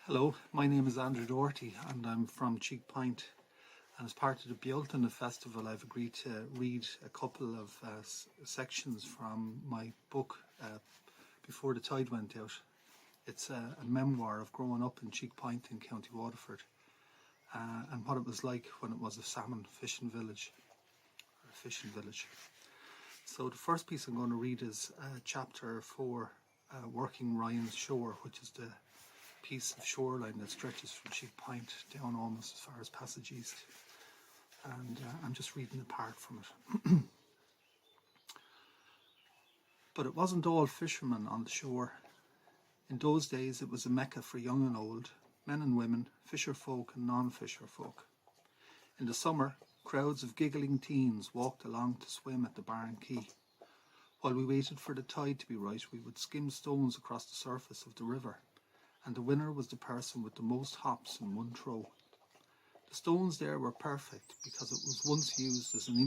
Hello, my name is Andrew Doherty and I'm from Cheek Point, and as part of the Bealtaine Festival I've agreed to read a couple of sections from my book Before the Tide Went Out. It's a memoir of growing up in Cheek Point in County Waterford and what it was like when it was a salmon fishing village. So the first piece I'm going to read is chapter 4, Working Ryan's Shore, which is the piece of shoreline that stretches from Cheek Point down almost as far as Passage East, and I'm just reading a part from it. But it wasn't all fishermen on the shore. In those days it was a mecca for young and old, men and women, fisher folk and non-fisher folk. In the summer, crowds of giggling teens walked along to swim at the Barn Quay. While we waited for the tide to be right, we would skim stones across the surface of the river, and the winner was the person with the most hops in one throw. The stones there were perfect because it was once used as an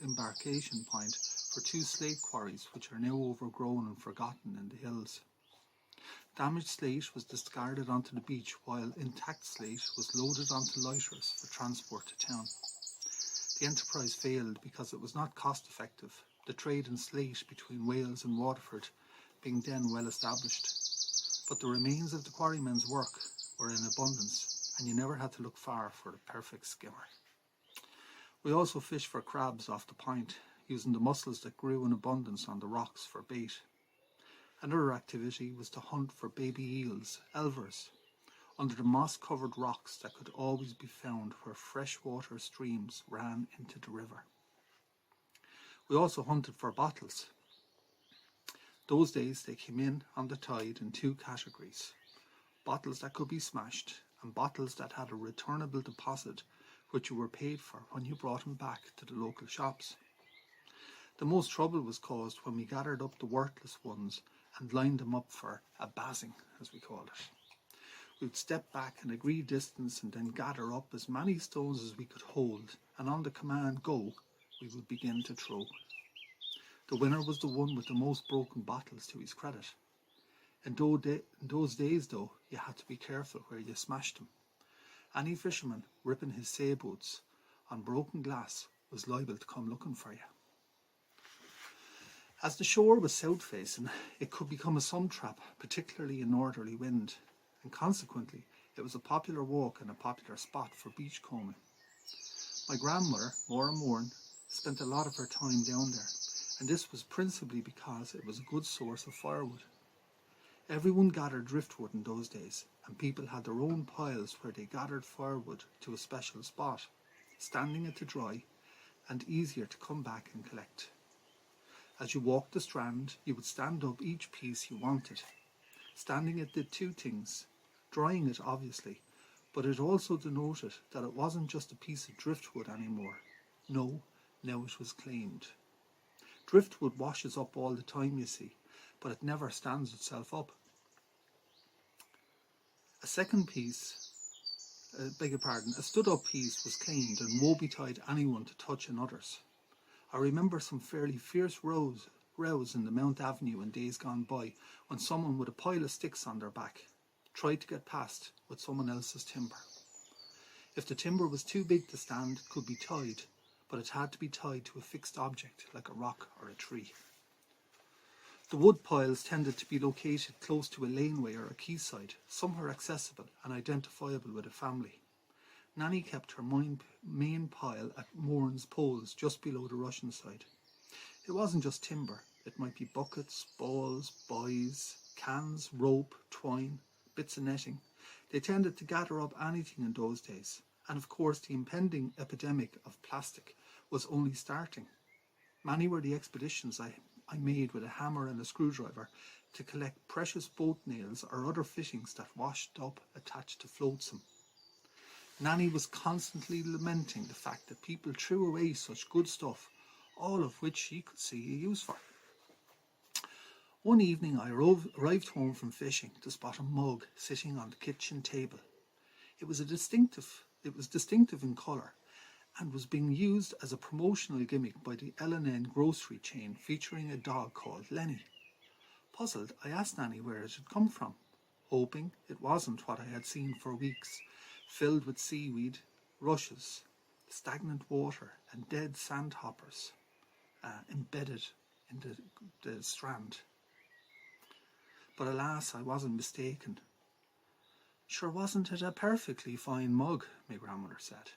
embarkation point for 2 slate quarries which are now overgrown and forgotten in the hills. Damaged slate was discarded onto the beach, while intact slate was loaded onto lighters for transport to town. The enterprise failed because it was not cost effective, the trade in slate between Wales and Waterford being then well established. But the remains of the quarrymen's work were in abundance, and you never had to look far for the perfect skimmer. We also fished for crabs off the point, using the mussels that grew in abundance on the rocks for bait. Another activity was to hunt for baby eels, elvers, under the moss-covered rocks that could always be found where freshwater streams ran into the river. We also hunted for bottles. Those days they came in on the tide in 2 categories: bottles that could be smashed and bottles that had a returnable deposit which you were paid for when you brought them back to the local shops. The most trouble was caused when we gathered up the worthless ones and lined them up for a bazzing, as we called it. We would step back an agreed distance and then gather up as many stones as we could hold, and on the command "go" we would begin to throw. The winner was the one with the most broken bottles to his credit. In those days, though, you had to be careful where you smashed them. Any fisherman ripping his sailboats on broken glass was liable to come looking for you. As the shore was south-facing, it could become a sun trap, particularly in northerly wind, and consequently it was a popular walk and a popular spot for beachcombing. My grandmother, Maura Moran, spent a lot of her time down there, and this was principally because it was a good source of firewood. Everyone gathered driftwood in those days, and people had their own piles where they gathered firewood to a special spot, standing it to dry and easier to come back and collect. As you walked the strand, you would stand up each piece you wanted. Standing it did 2 things: drying it obviously, but it also denoted that it wasn't just a piece of driftwood anymore. No, now it was claimed. Driftwood washes up all the time, you see, but it never stands itself up. A stood-up piece was claimed and woe-betide anyone to touch another's. I remember some fairly fierce rows in the Mount Avenue in days gone by, when someone with a pile of sticks on their back tried to get past with someone else's timber. If the timber was too big to stand, it could be tied, but it had to be tied to a fixed object like a rock or a tree. The wood piles tended to be located close to a laneway or a quayside, somewhere accessible and identifiable with a family. Nanny kept her main pile at Moran's poles just below the Russian side. It wasn't just timber. It might be buckets, balls, buoys, cans, rope, twine, bits of netting. They tended to gather up anything in those days, and of course the impending epidemic of plastic was only starting. Many were the expeditions I made with a hammer and a screwdriver to collect precious boat nails or other fittings that washed up attached to flotsam. Nanny was constantly lamenting the fact that people threw away such good stuff, all of which she could see a use for. One evening I arrived home from fishing to spot a mug sitting on the kitchen table. It was distinctive in colour and was being used as a promotional gimmick by the L&N grocery chain featuring a dog called Lenny. Puzzled, I asked Nanny where it had come from. hoping it wasn't what I had seen for weeks, filled with seaweed, rushes, stagnant water, and dead sandhoppers embedded in the strand. But alas, I wasn't mistaken. Sure, wasn't it a perfectly fine mug, my grandmother said.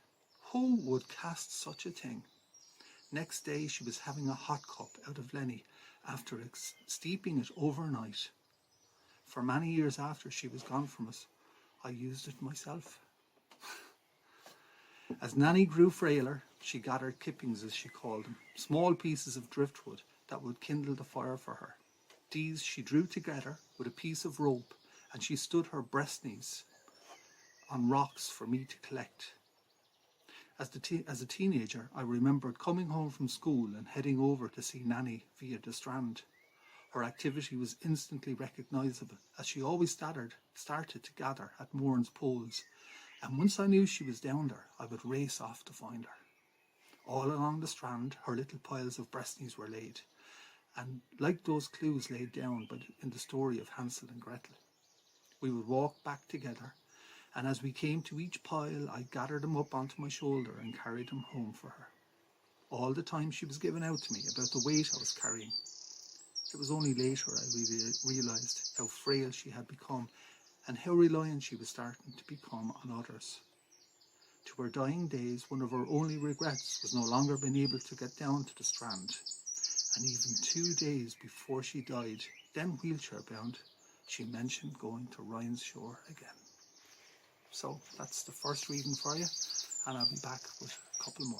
Who would cast such a thing? Next day she was having a hot cup out of Lenny after steeping it overnight. For many years after she was gone from us, I used it myself. As Nanny grew frailer, she gathered clippings, as she called them, small pieces of driftwood that would kindle the fire for her. These she drew together with a piece of rope, and she stood her breast knees on rocks for me to collect. As a teenager, I remembered coming home from school and heading over to see Nanny via the strand. Her activity was instantly recognisable, as she always started to gather at Moran's poles, and once I knew she was down there, I would race off to find her. All along the strand, her little piles of breast knees were laid, and like those clues laid down in the story of Hansel and Gretel. We would walk back together, and as we came to each pile, I gathered them up onto my shoulder and carried them home for her. All the time she was giving out to me about the weight I was carrying. It was only later I realised how frail she had become and how reliant she was starting to become on others. To her dying days, one of her only regrets was no longer being able to get down to the strand. And even 2 days before she died, then wheelchair bound, she mentioned going to Ryan's Shore again. So that's the first reading for you, and I'll be back with a couple more.